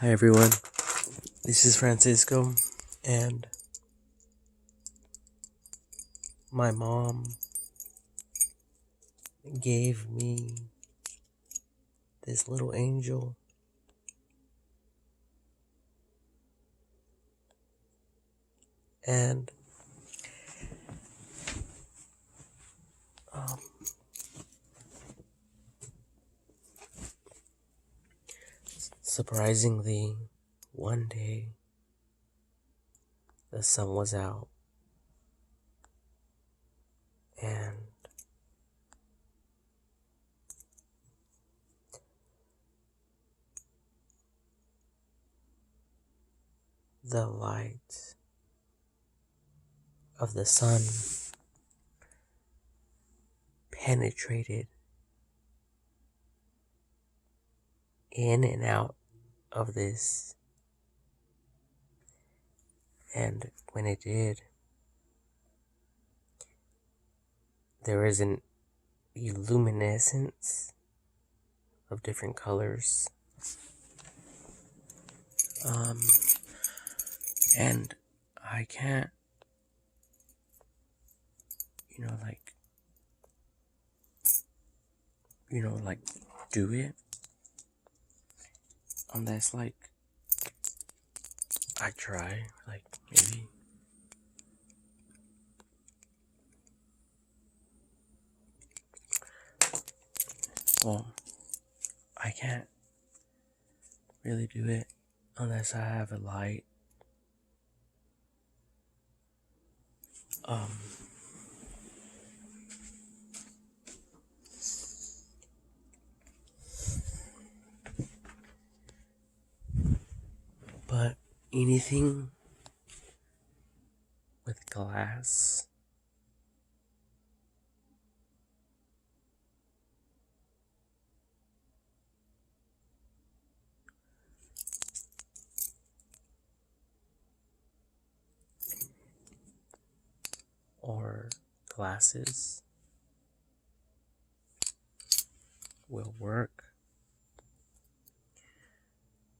Hi everyone, this is Francisco, and my mom gave me this little angel, and um, surprisingly, one day the sun was out, and the light of the sun penetrated in and out of this, and when it did, there was an illuminescence of different colors. Um, and I can't, like, like do it unless, like, I try, like, maybe. Well, I can't really do it unless I have a light. Um, but anything with glass or glasses will work.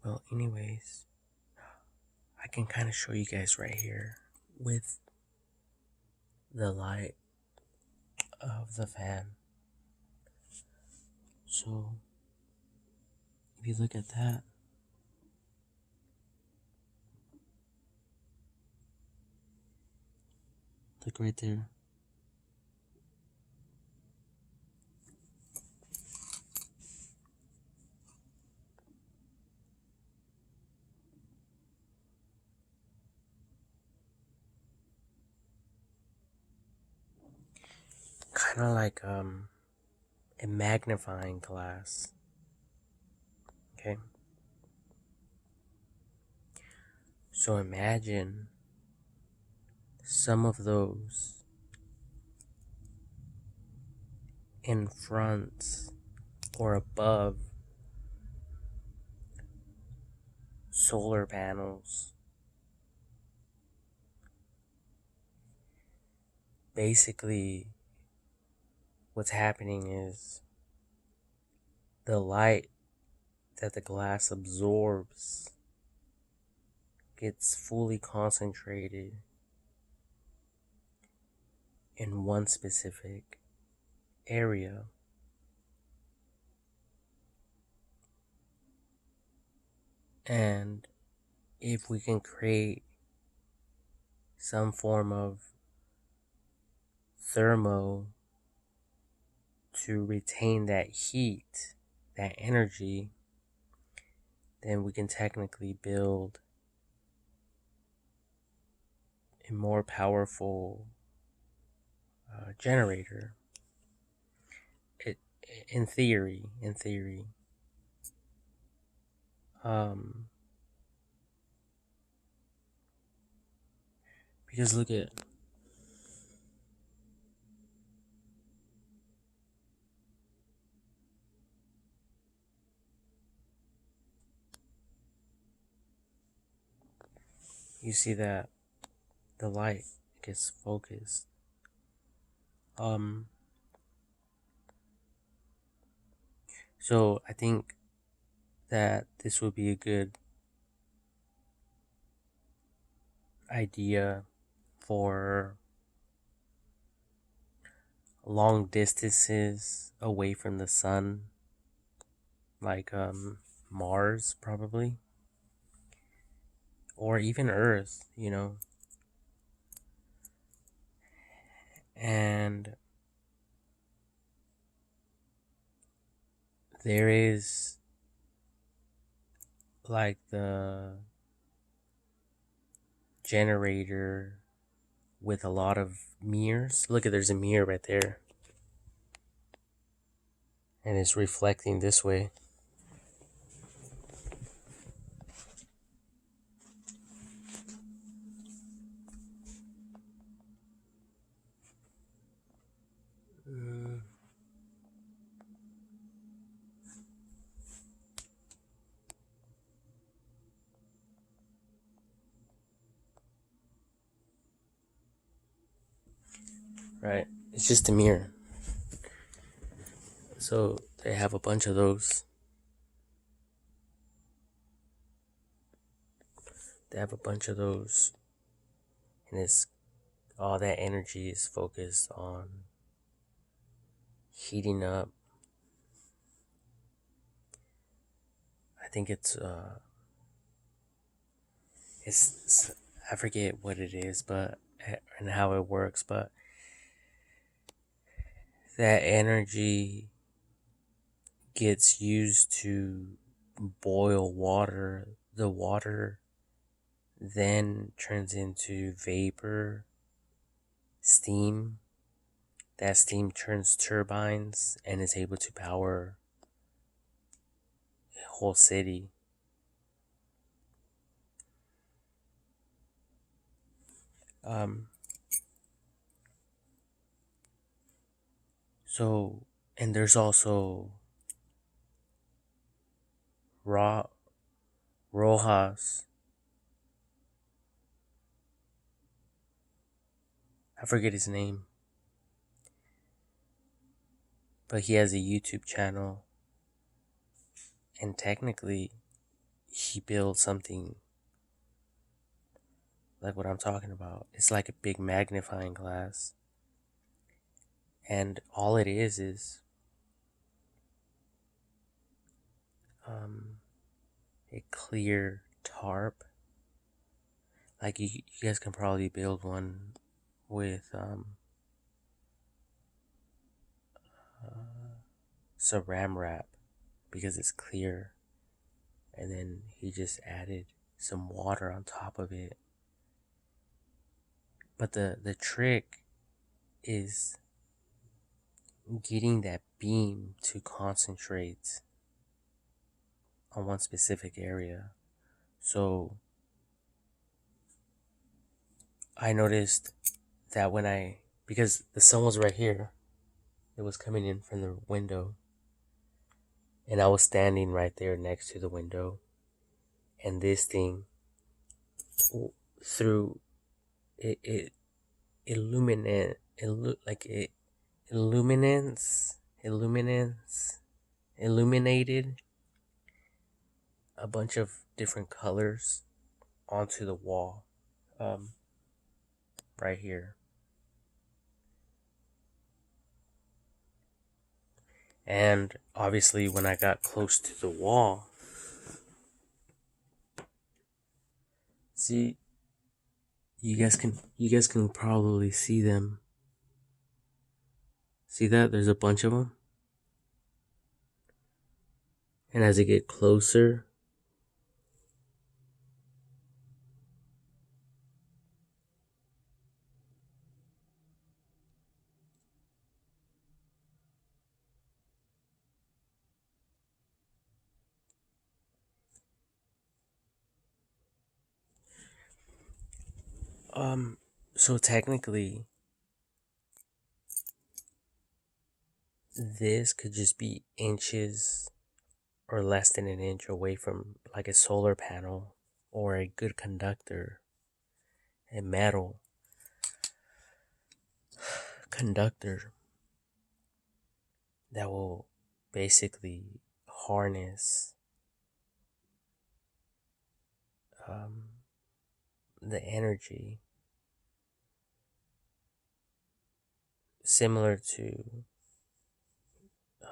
Well, anyways, I can kind of show you guys right here with the light of the fan. So, if you look at that, look right there. Kind of like a magnifying glass. Okay? So imagine some of those in front or above solar panels. Basically, what's happening is the light that the glass absorbs gets fully concentrated in one specific area. And if we can create some form of thermo to retain that heat, that energy, then we can technically build a more powerful generator. It, in theory, um, because look at, you see that the light gets focused. So I think that this would be a good idea for long distances away from the sun, like Mars probably, or even Earth, and there is like the generator with a lot of mirrors. Look at, there's a mirror right there, and it's reflecting this way. Right, it's just a mirror. So they have a bunch of those. And it's all that energy is focused on heating up. I think it's I forget what it is, but and how it works, but that energy gets used to boil water. The water then turns into vapor, steam. That steam turns turbines and is able to power a whole city. So, and there's also Rojas. I forget his name, but he has a YouTube channel, and technically he built something like what I'm talking about. It's like a big magnifying glass, and all it is a clear tarp. Like you guys can probably build one with saran wrap because it's clear, and then he just added some water on top of it. But the trick is getting that beam to concentrate on one specific area. So I noticed that because the sun was right here, it was coming in from the window, and I was standing right there next to the window, and this thing through it illuminated a bunch of different colors onto the wall, right here. And obviously when I got close to the wall, see, you guys can probably see them. See that? There's a bunch of them. And as I get closer, so technically this could just be inches or less than an inch away from like a solar panel or a good conductor, a metal conductor that will basically harness the energy similar to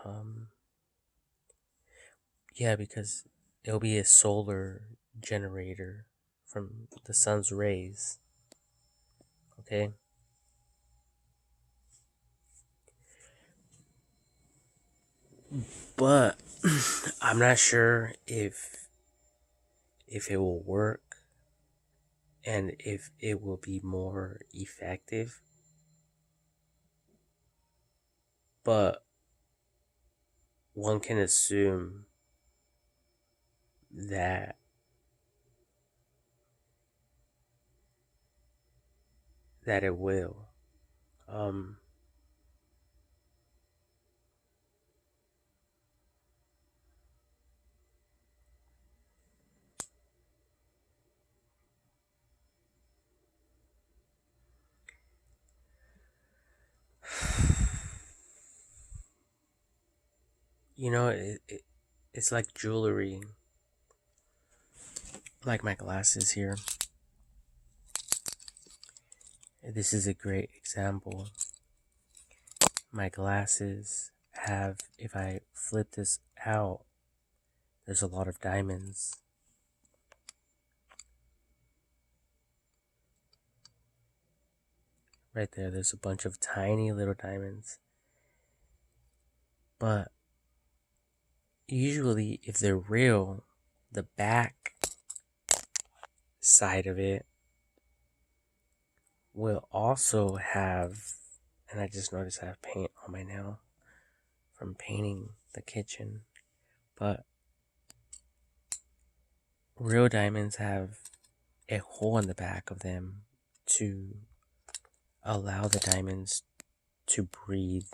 um yeah, because it'll be a solar generator from the sun's rays. Okay. But I'm not sure if it will work and if it will be more effective. But one can assume that it will. Um, it's like jewelry, like my glasses here. This is a great example. My glasses have, if I flip this out, there's a lot of diamonds. Right there's a bunch of tiny little diamonds. But usually, if they're real, the back side of it will also have, and I just noticed I have paint on my nail from painting the kitchen, but real diamonds have a hole in the back of them to allow the diamonds to breathe.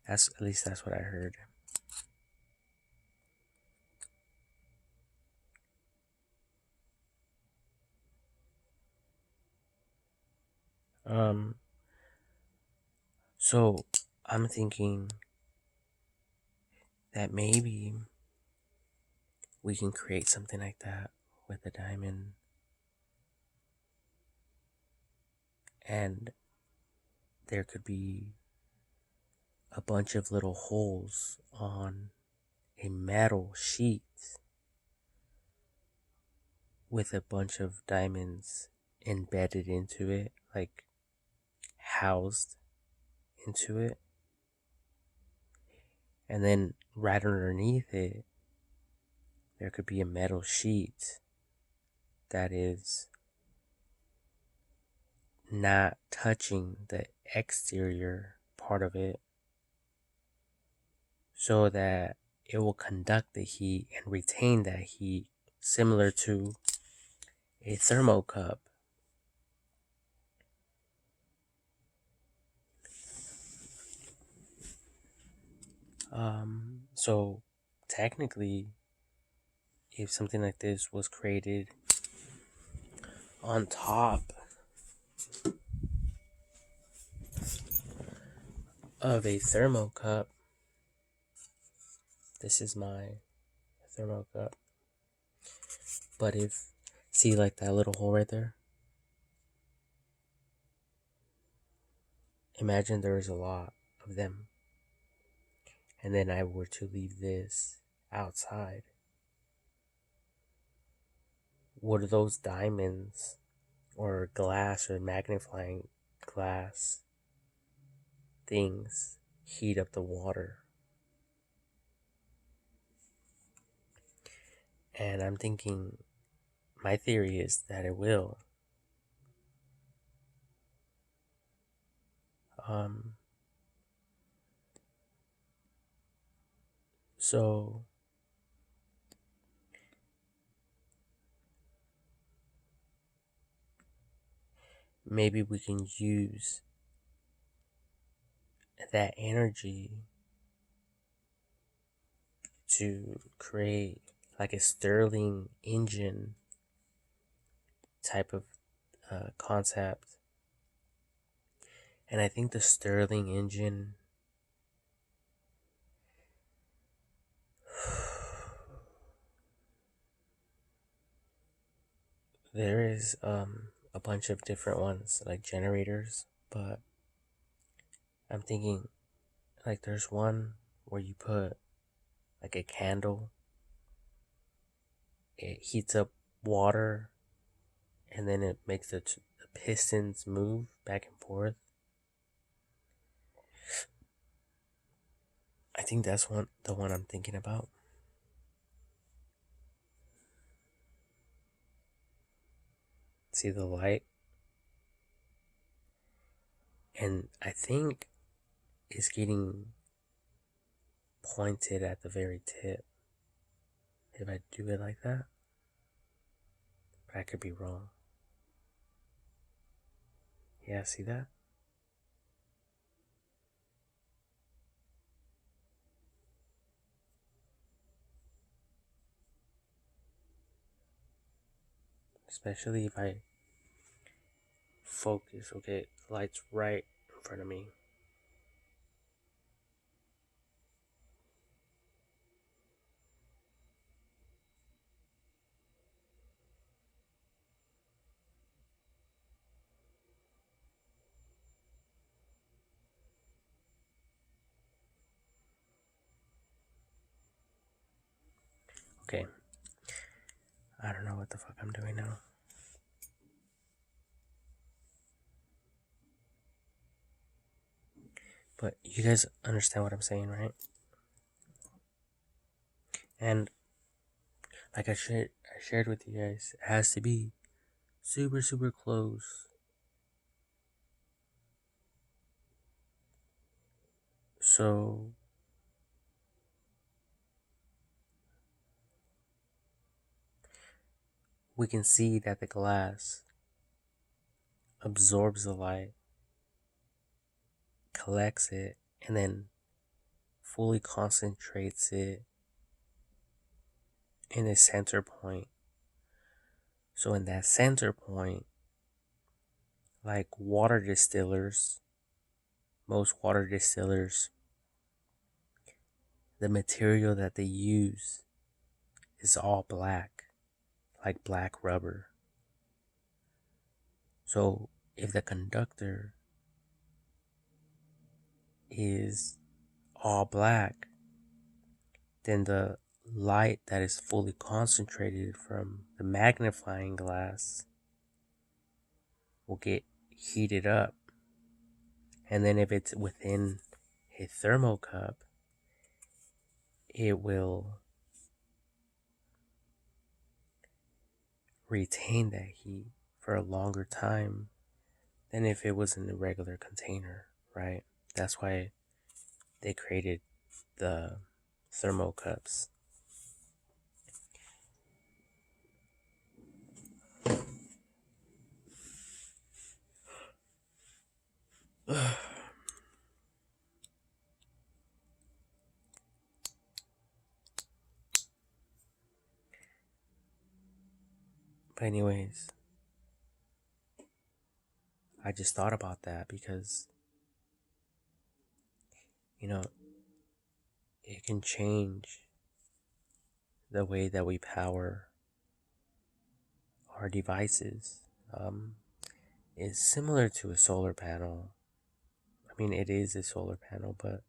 That's, at least that's what I heard. So I'm thinking that maybe we can create something like that with a diamond, and there could be a bunch of little holes on a metal sheet with a bunch of diamonds embedded into it, like housed into it. And then right underneath it, there could be a metal sheet that is not touching the exterior part of it, so that it will conduct the heat and retain that heat, similar to a thermocup. So technically, if something like this was created on top of a thermocup, this is my thermocup. But if, see like that little hole right there? Imagine there is a lot of them. And then I were to leave this outside. Would those diamonds or glass or magnifying glass things heat up the water? And I'm thinking, my theory is that it will. So maybe we can use that energy to create like a Stirling engine type of concept. And I think the Stirling engine there is a bunch of different ones like generators, but I'm thinking like there's one where you put like a candle, it heats up water, and then it makes the pistons move back and forth. I think that's the one I'm thinking about. See the light, and I think it's getting pointed at the very tip if I do it like that. But I could be wrong. Yeah, see that? Especially if I focus. Okay, the light's right in front of me. Okay. I don't know what the fuck I'm doing now. But you guys understand what I'm saying, right? And like I shared with you guys, it has to be super, super close. So we can see that the glass absorbs the light, collects it, and then fully concentrates it in a center point. So in that center point, like water distillers, most water distillers, the material that they use is all black, like black rubber. So if the conductor is all black, then the light that is fully concentrated from the magnifying glass will get heated up. And then if it's within a thermocup, it will retain that heat for a longer time than if it was in a regular container, right? That's why they created the thermocups. But anyways, I just thought about that because, you know, it can change the way that we power our devices. It's similar to a solar panel. I mean, it is a solar panel, but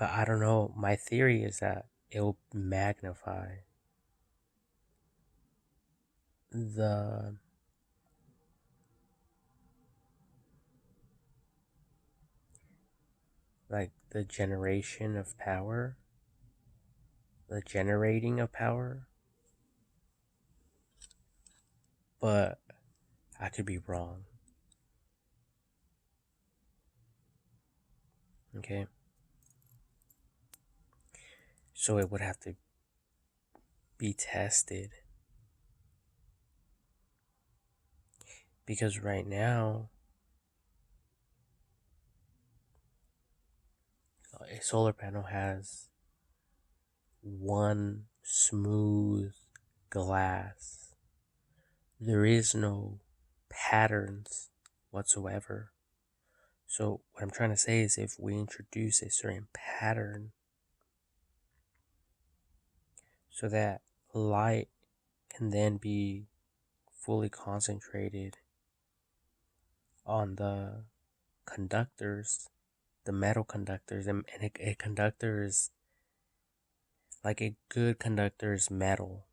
I don't know. My theory is that it will magnify the like the generation of power, the generating of power, but I could be wrong. Okay? So it would have to be tested. Because right now, a solar panel has one smooth glass. There is no patterns whatsoever. So what I'm trying to say is if we introduce a certain pattern so that light can then be fully concentrated on the conductors, the metal conductors, and a conductor is like a good conductor is metal.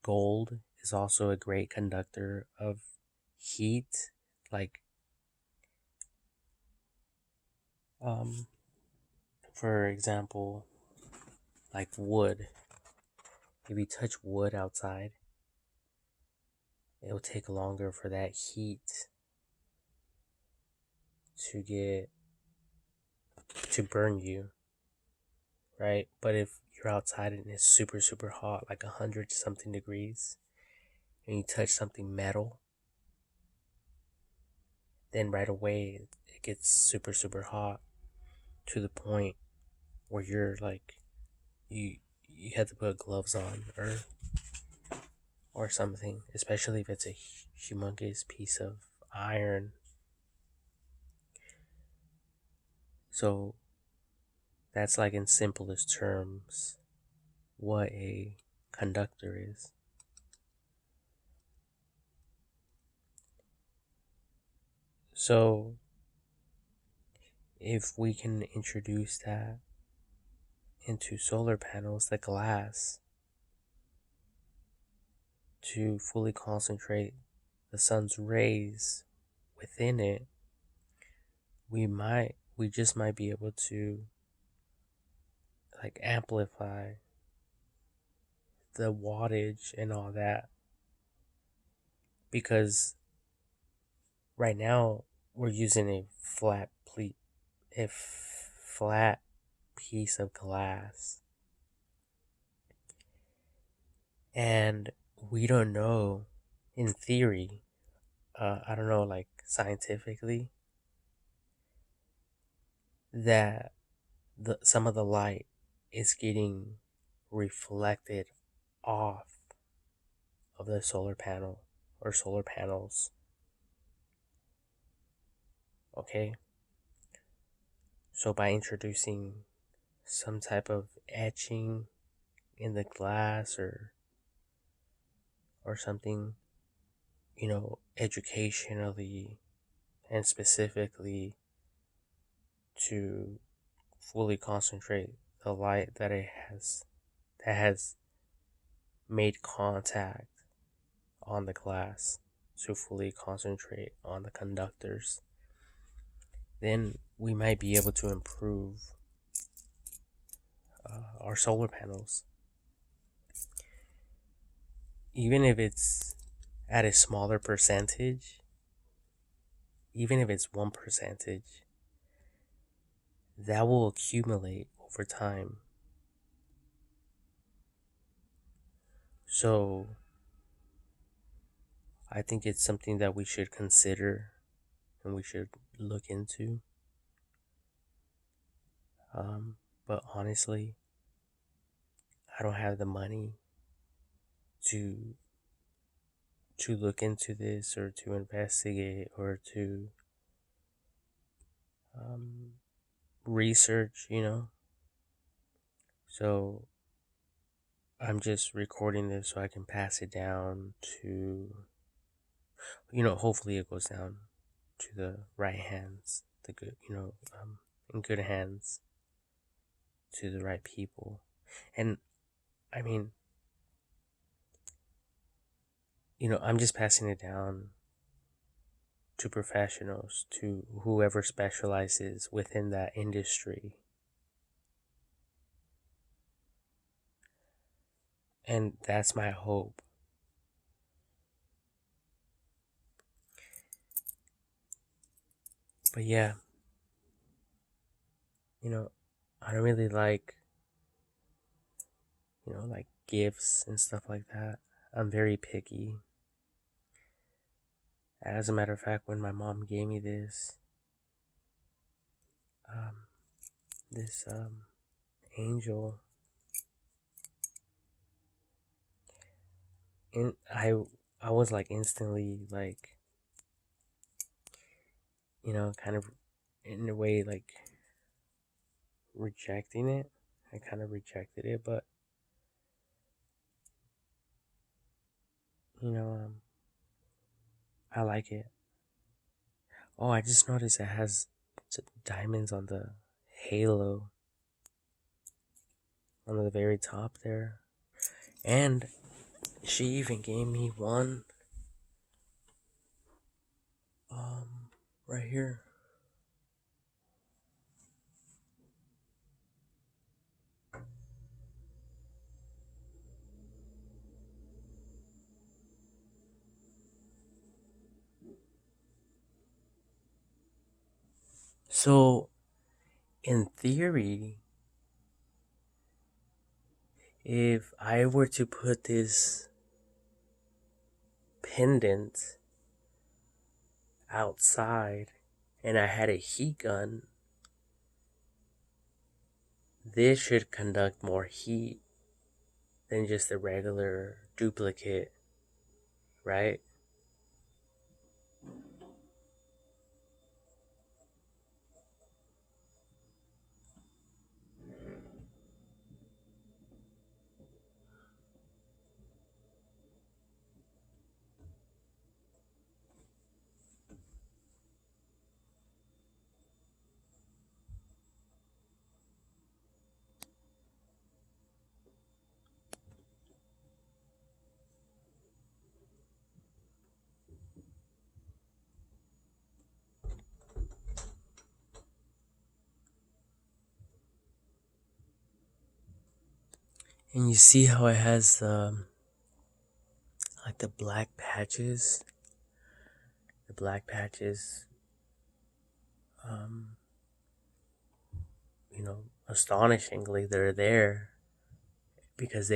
Gold is also a great conductor of heat, like um, for example, like wood. If you touch wood outside, it'll take longer for that heat to burn you, right? But if you're outside and it's super super hot, like 100 something degrees, and you touch something metal, then right away it gets super super hot to the point where you're like you have to put gloves on or something, especially if it's a humongous piece of iron. So that's like in simplest terms what a conductor is. So if we can introduce that into solar panels, the glass, to fully concentrate the sun's rays within it, we just might be able to like amplify the wattage and all that, because right now we're using a flat piece of glass, and we don't know, in theory, I don't know, like scientifically, that some of the light is getting reflected off of the solar panel or solar panels. Okay, so by introducing some type of etching in the glass or something, educationally and specifically to fully concentrate the light that has made contact on the glass, to fully concentrate on the conductors, then we might be able to improve our solar panels, even if it's at a smaller percentage. Even if it's 1%, that will accumulate over time. So I think it's something that we should consider and we should look into. But honestly, I don't have the money to look into this or to investigate or to research, So I'm just recording this so I can pass it down to, hopefully it goes down to the right hands, the good, in good hands, to the right people. And I mean, I'm just passing it down to professionals, to whoever specializes within that industry. And that's my hope. But yeah, I don't really like gifts and stuff like that. I'm very picky. As a matter of fact, when my mom gave me um, this angel, and I was like instantly like, kind of in a way like rejecting it. I kind of rejected it, but You know, I like it. Oh, I just noticed it has diamonds on the halo on the very top there. And she even gave me one right here. So, in theory, if I were to put this pendant outside and I had a heat gun, this should conduct more heat than just a regular duplicate, right? And you see how it has like the black patches? The black patches, um, astonishingly, they're there because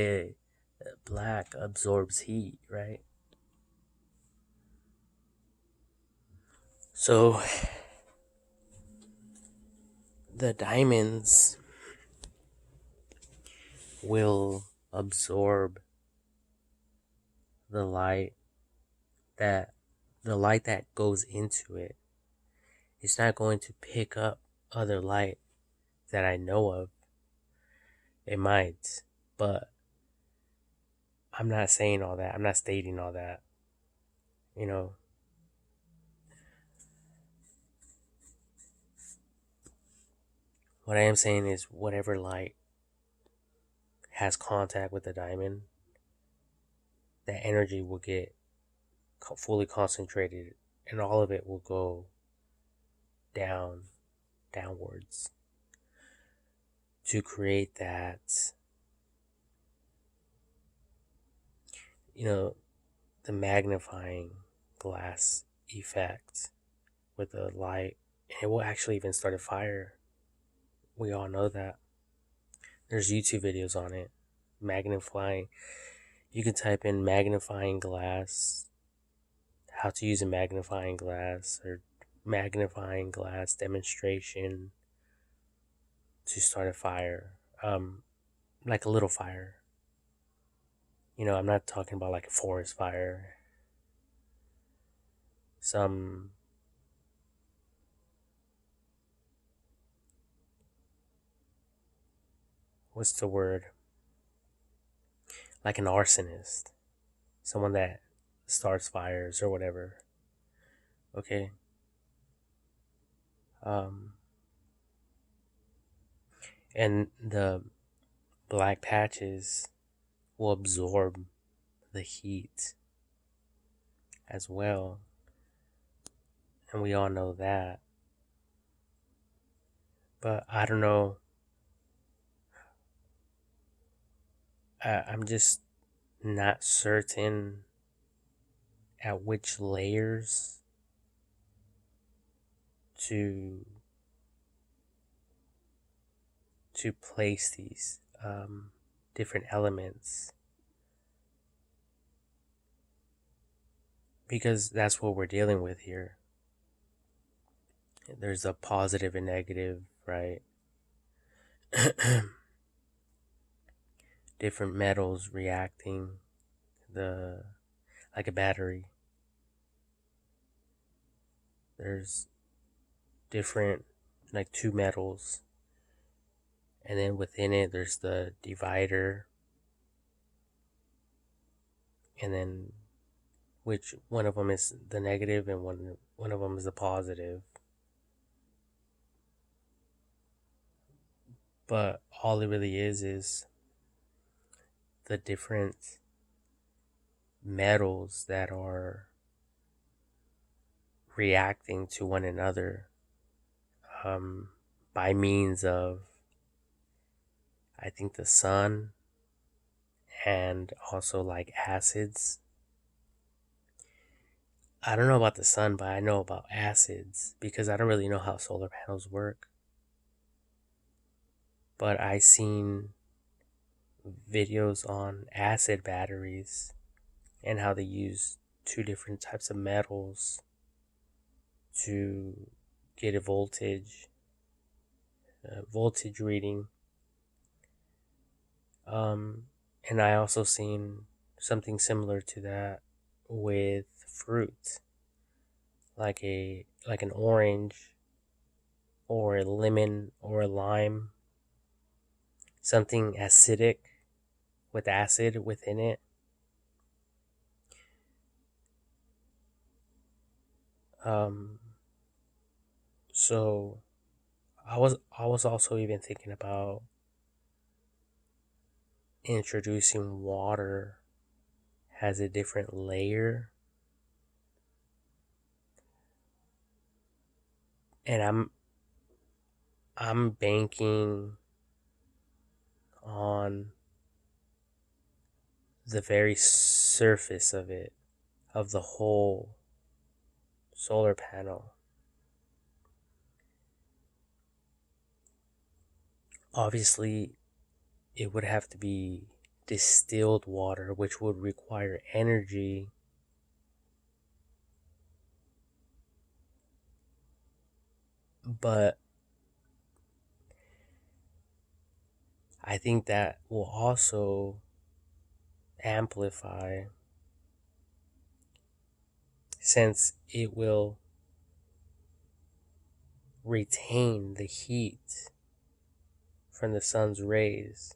black absorbs heat, right? So the diamonds will absorb the light that the light that goes into it. It's not going to pick up other light that I know of. It might, but I'm not saying all that. I'm not stating all that. You know, what I am saying is whatever light has contact with the diamond, that energy will get fully concentrated and all of it will go downwards to create that, you know, the magnifying glass effect with the light. And it will actually even start a fire. We all know that. There's YouTube videos on it. Magnifying. You can type in magnifying glass, how to use a magnifying glass, or magnifying glass demonstration to start a fire. Like a little fire. I'm not talking about like a forest fire. Some what's the word? Like an arsonist. Someone that starts fires or whatever. Okay. Um and the black patches will absorb the heat as well. And we all know that. But I don't know. I'm just not certain at which layers to place these different elements, because that's what we're dealing with here. There's a positive and negative, right? Different metals reacting, the like a battery. There's different, like, two metals, and then within it there's the divider, and then which one of them is the negative and one of them is the positive. But all it really is the different metals that are reacting to one another by means of, I think, the sun and also like acids. I don't know about the sun, but I know about acids because I don't really know how solar panels work. But I seen videos on acid batteries and how they use two different types of metals to get a voltage reading. And I also seen something similar to that with fruit, like an orange or a lemon or a lime, something acidic with acid within it. So I was also even thinking about introducing water as a different layer, and I'm banking on the very surface of it, of the whole solar panel. Obviously, it would have to be distilled water, which would require energy. But I think that will also amplify, since it will retain the heat from the sun's rays,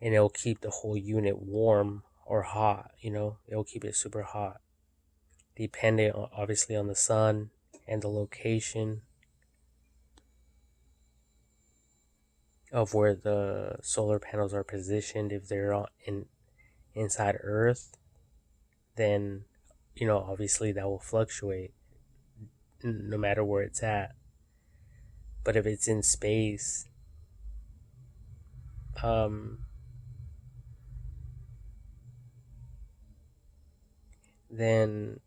and it'll keep the whole unit warm or hot. It'll keep it super hot, depending obviously on the sun and the location of where the solar panels are positioned. If they're inside Earth, then obviously that will fluctuate no matter where it's at. But if it's in space, then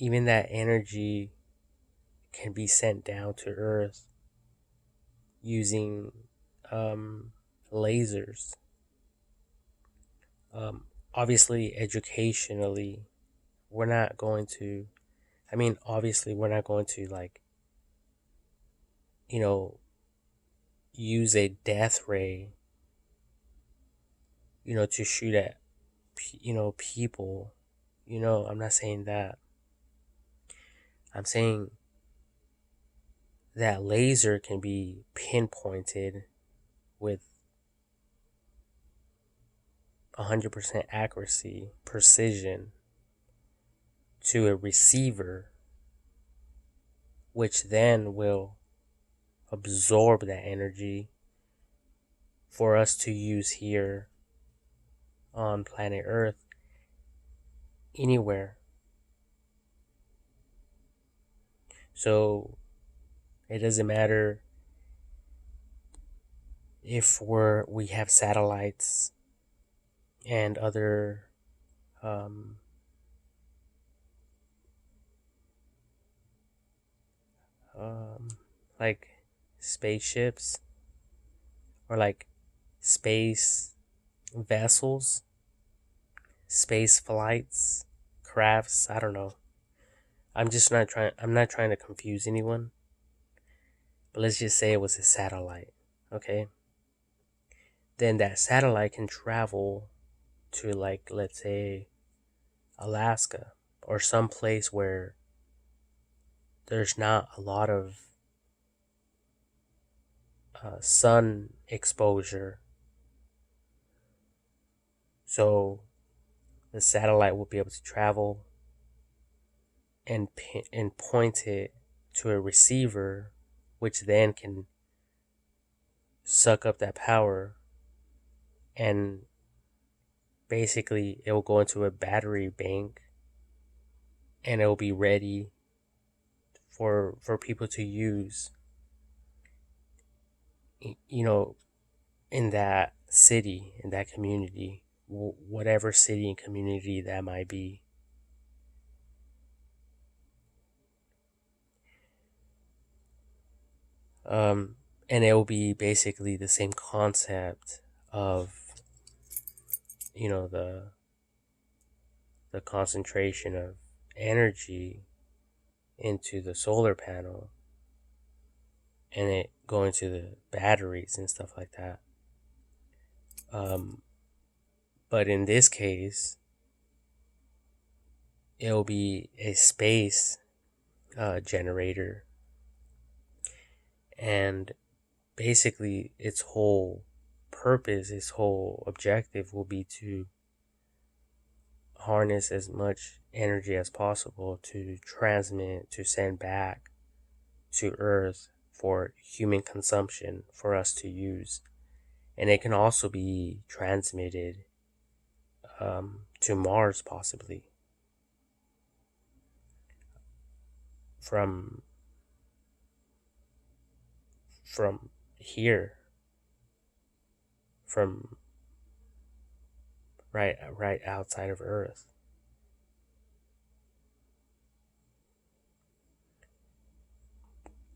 even that energy can be sent down to Earth using lasers. Obviously, educationally, we're not going to. Obviously, we're not going to use a death ray, to shoot at, people. I'm not saying that. I'm saying that laser can be pinpointed with 100% accuracy, precision to a receiver, which then will absorb that energy for us to use here on planet Earth, anywhere. So it doesn't matter if we have satellites and other like spaceships or like space vessels, space flights, crafts. I don't know. I'm not trying to confuse anyone. But let's just say it was a satellite, okay? Then that satellite can travel to, like, let's say Alaska or some place where there's not a lot of sun exposure, So the satellite will be able to travel and point it to a receiver, which then can suck up that power, and basically it will go into a battery bank, and it will be ready for people to use, you know, in that city, in that community, whatever city and community that might be. And it will be basically the same concept of, you know, the concentration of energy into the solar panel and it going to the batteries and stuff like that. But in this case, it'll be a space generator, and basically its whole purpose, its whole objective will be to harness as much energy as possible to transmit, to send back to Earth for human consumption for us to use. And it can also be transmitted to Mars, possibly from here, from right outside of Earth.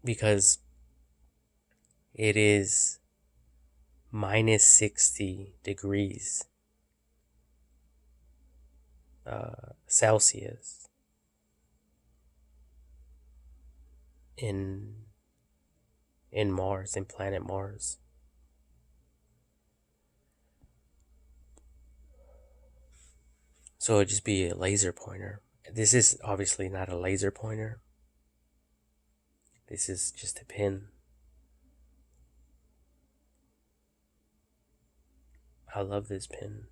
Because it is minus 60 degrees Celsius in Mars, in planet Mars. So it'd just be a laser pointer. This is obviously not a laser pointer. This is just a pin. I love this pin.